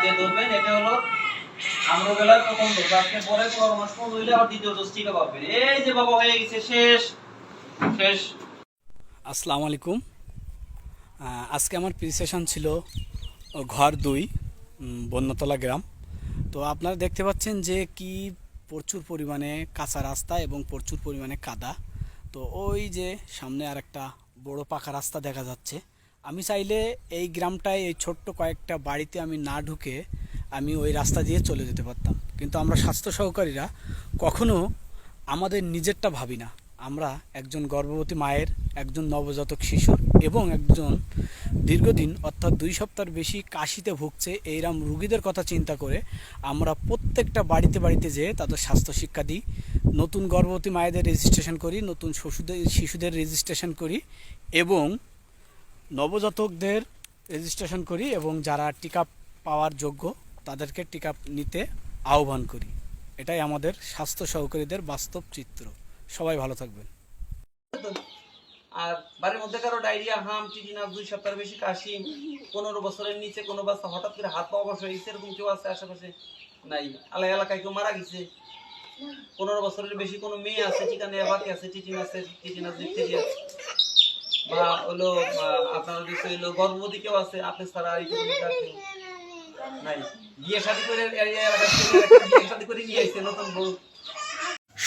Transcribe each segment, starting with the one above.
দিয়ে ধরবেন। এটা হলো আমরুবেলার প্রথম ডোজ। আজকে পরে 12 মাস পর হইলে আবার দ্বিতীয় ডোজ টিকা পাবেন। এই যে বাবা হয়ে গেছে, শেষ শেষ। আসসালামু আলাইকুম। আজকে আমার প্রিসেশন ছিল ঘর 2 বন্যতলা গ্রাম। তো আপনারা দেখতে পাচ্ছেন যে কি প্রচুর পরিমাণে কাঁচা রাস্তা এবং প্রচুর পরিমাণে কাদা। তো ওই যে সামনে আর একটা বড় পাকা রাস্তা দেখা যাচ্ছে। আমি চাইলে এই গ্রামটায় এই ছোট্ট কয়েকটা বাড়িতে আমি না ঢুকে আমি ওই রাস্তা দিয়ে চলে যেতে পারতাম, কিন্তু আমরা স্বাস্থ্য সহকারীরা কখনো আমাদের নিজেরটা ভাবি না। আমরা একজন গর্ভবতী মায়ের, একজন নবজাতক শিশুর এবং একজন দীর্ঘদিন অর্থাৎ 2 সপ্তাহের বেশি কাশিতে ভুগছে এইরকম রুগীদের কথা চিন্তা করে আমরা প্রত্যেকটা বাড়িতে বাড়িতে যেয়ে তাদের স্বাস্থ্য শিক্ষা দিই। নতুন গর্ভবতী মায়েদের রেজিস্ট্রেশন করি, নতুন শিশুদের রেজিস্ট্রেশন করি এবং নবজাতকদের রেজিস্ট্রেশন করি এবং যারা টিকা পাওয়ার যোগ্য তাদেরকে টিকা নিতে আহ্বান করি। এটাই আমাদের স্বাস্থ্য সহকারীদের বাস্তব চিত্র। সবাই ভালো থাকবেন। আর বাড়ির মধ্যে কারো ডায়রিয়া, হাম, টিটিনাস, 2 সপ্তাহের বেশি কাশি, 15 বছরের নিচে কোনো বাচ্চা হঠাৎ করে হাত পা অবশ হয়ে গেছে, এরকম কেউ আছে আশেপাশে? নাই। এলাকায় কেউ মারা গেছে? 15 বছরের বেশি কোনো মেয়ে আছে টিকা নেওয়া বাকি আছে? টিটিনাস, ডিপথেরিয়া বা হলো আপনার দেশে হলো গর্ভবতী কেউ আছে? আপনি ছাড়া আর নাই। বিয়ে শাদী করে বিয়ে শাদী করে নিয়ে আইছে নতুন বউ।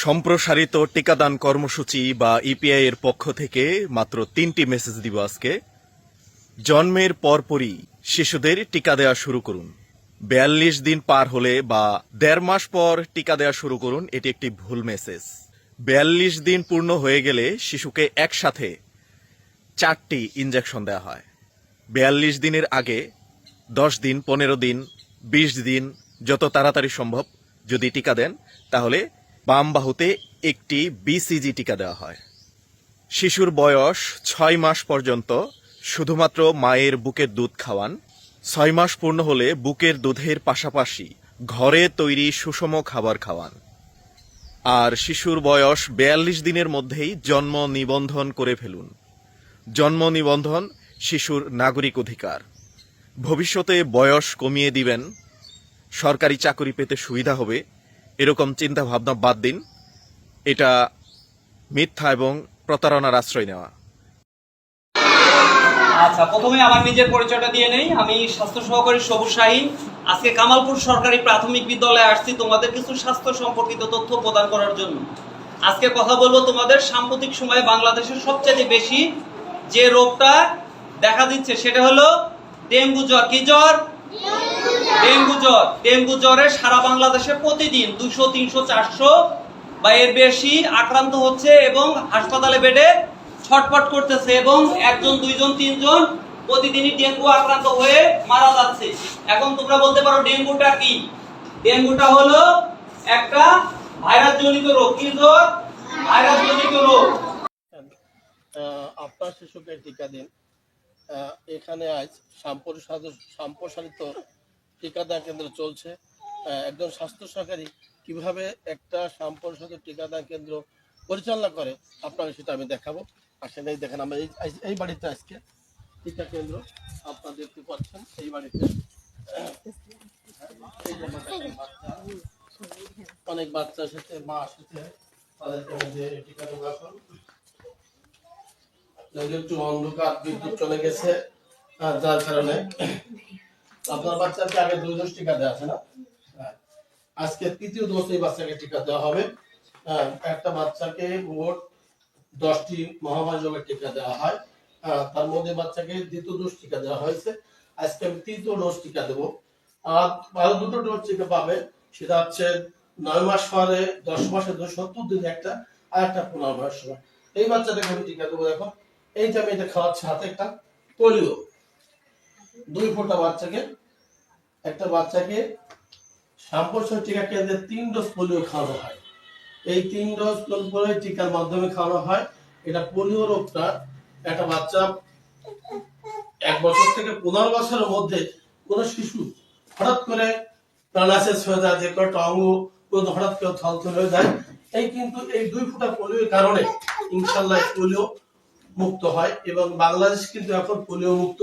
সম্প্রসারিত টিকাদান কর্মসূচি বা ইপিআই এর পক্ষ থেকে মাত্র 3টি মেসেজ দিব আজকে। জন্মের পরপরই শিশুদের টিকা দেওয়া শুরু করুন। 42 দিন পার হলে বা 1.5 মাস পর টিকা দেওয়া শুরু করুন, এটি একটি ভুল মেসেজ। 42 দিন পূর্ণ হয়ে গেলে শিশুকে একসাথে 4টি ইনজেকশন দেওয়া হয়। 42 দিনের আগে 10 দিন, 15 দিন, 20 দিন যত তাড়াতাড়ি সম্ভব যদি টিকা দেন তাহলে বাম বাহুতে একটি বিসিজি টিকা দেওয়া হয়। শিশুর বয়স 6 মাস পর্যন্ত শুধুমাত্র মায়ের বুকের দুধ খাওয়ান। 6 মাস পূর্ণ হলে বুকের দুধের পাশাপাশি ঘরে তৈরি সুষম খাবার খাওয়ান। আর শিশুর বয়স 42 দিনের মধ্যেই জন্ম নিবন্ধন করে ফেলুন। জন্ম নিবন্ধন শিশুর নাগরিক অধিকার। ভবিষ্যতে বয়স কমিয়ে দিবেন, সরকারি চাকরি পেতে সুবিধা হবে, এরকম চিন্তা ভাবনা বাদ দিন। এটা মিথ্যা এবং প্রতারণার আশ্রয় নেওয়া। আচ্ছা, প্রথমে আমার নিজের পরিচয়টা দিয়ে নেই। আমি স্বাস্থ্য সহকারী সবুজ শাহীন। আজকে কামালপুর সরকারি প্রাথমিক বিদ্যালয়ে আসছি তোমাদের কিছু স্বাস্থ্য সম্পর্কিত তথ্য প্রদান করার জন্য। আজকে কথা বলবো তোমাদের সাম্প্রতিক সময়ে বাংলাদেশের সবচেয়ে বেশি যে রোগটা দেখা দিচ্ছে সেটা হলো ডেঙ্গু জ্বর। কি জ্বর? ডেঙ্গু জ্বর। ডেঙ্গু জ্বরে সারা বাংলাদেশে প্রতিদিন 200, 300, 400 বা এর বেশি আক্রান্ত হচ্ছে এবং হাসপাতালে বেডে ছটফট করতেছে এবং 1 জন, 2 জন, 3 জন প্রতিদিনই ডেঙ্গু আক্রান্ত হয়ে মারা যাচ্ছে। এখন তোমরা বলতে পারো ডেঙ্গুটা কি? ডেঙ্গুটা হলো একটা ভাইরাস জনিত রোগ। কি রোগ? ভাইরাস জনিত রোগ। আপনার শিশুকে টিকা দিন। এখানে আজ সম্প্রসারিত টিকাদান কেন্দ্র চলছে। একজন স্বাস্থ্য সহকারী কিভাবে একটা সম্প্রসারিত টিকাদান কেন্দ্র পরিচালনা করে আপনাকে সেটা আমি দেখাবো। আর সেটাই দেখেন, আমরা এই বাড়িতে আজকে টিকা কেন্দ্র আপনারা দেখতে পাচ্ছেন। এই বাড়িতে অনেক বাচ্চা এসেছে, মা এসেছে, তাদেরকে টিকা দেওয়া এখন একটু অন্ধকার, বিদ্যুৎ চলে গেছে, যার কারণে আপনার বাচ্চাকে আগে 2 ডোজ টিকা দেওয়া আছে না? আজকে 3য় ডোজ এই বাচ্চাকে টিকা দেওয়া হবে। একটা বাচ্চাকে মোট 10টি মহামারী রোগের টিকা দেওয়া হয়। তার মধ্যে বাচ্চাকে 2য় ডোজ টিকা দেওয়া হয়েছে। আজকে আমি 3য় ডোজ টিকা দেবো। আর আরো 2টো ডোজ টিকা পাবে, সেটা হচ্ছে 9 মাস পরে, 10 মাসে 270 দিন একটা, আর একটা 15 মাস সময়। এই বাচ্চাটাকে আমি টিকা দেবো। দেখো, এই যে আমি এটা খাওয়াচ্ছি হাতে, একটা পোলিও 2 ফোঁটা বাচ্চাকে, একটা বাচ্চাকে সম্প্রসারিত টিকা কেন্দ্রে 3 ডোজ পোলিও খাওয়ানো হয়। এই 3 ডোজ পোলিও টিকার মাধ্যমে খাওয়ানো হয়। এটা পোলিও রোগটা একটা বাচ্চা 1 বছর থেকে 15 বছরের মধ্যে কোন শিশু হঠাৎ করে প্যারালাইসিস হয়ে যায়, যে কোনো অঙ্গ হঠাৎ করে থলথল হয়ে যায়, এই কিন্তু এই 2 ফোঁটা পোলিওর কারণে ইনশাআল্লাহ পোলিও মুক্ত হয় এবং বাংলাদেশ কিন্তু এখন পোলিও মুক্ত।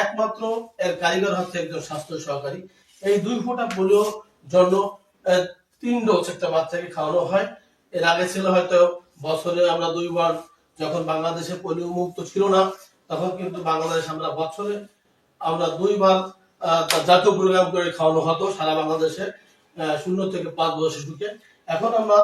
একমাত্র এর কারিগর হচ্ছে একজন স্বাস্থ্য সহকারী। এই 2 ফোঁটা পোলিও জন্য 3 ডোজ একটা বাচ্চাকে খাওয়ানো হয়। এর আগে ছিল হয়তো বছরে আমরা 2 বার, যখন বাংলাদেশে পোলিও মুক্ত ছিল না তখন কিন্তু বাংলাদেশ আমরা বছরে 2 বার জাতীয় প্রোগ্রাম করে খাওয়ানো হতো সারা বাংলাদেশে 0 থেকে 5 বছর শিশুকে। এখন আমরা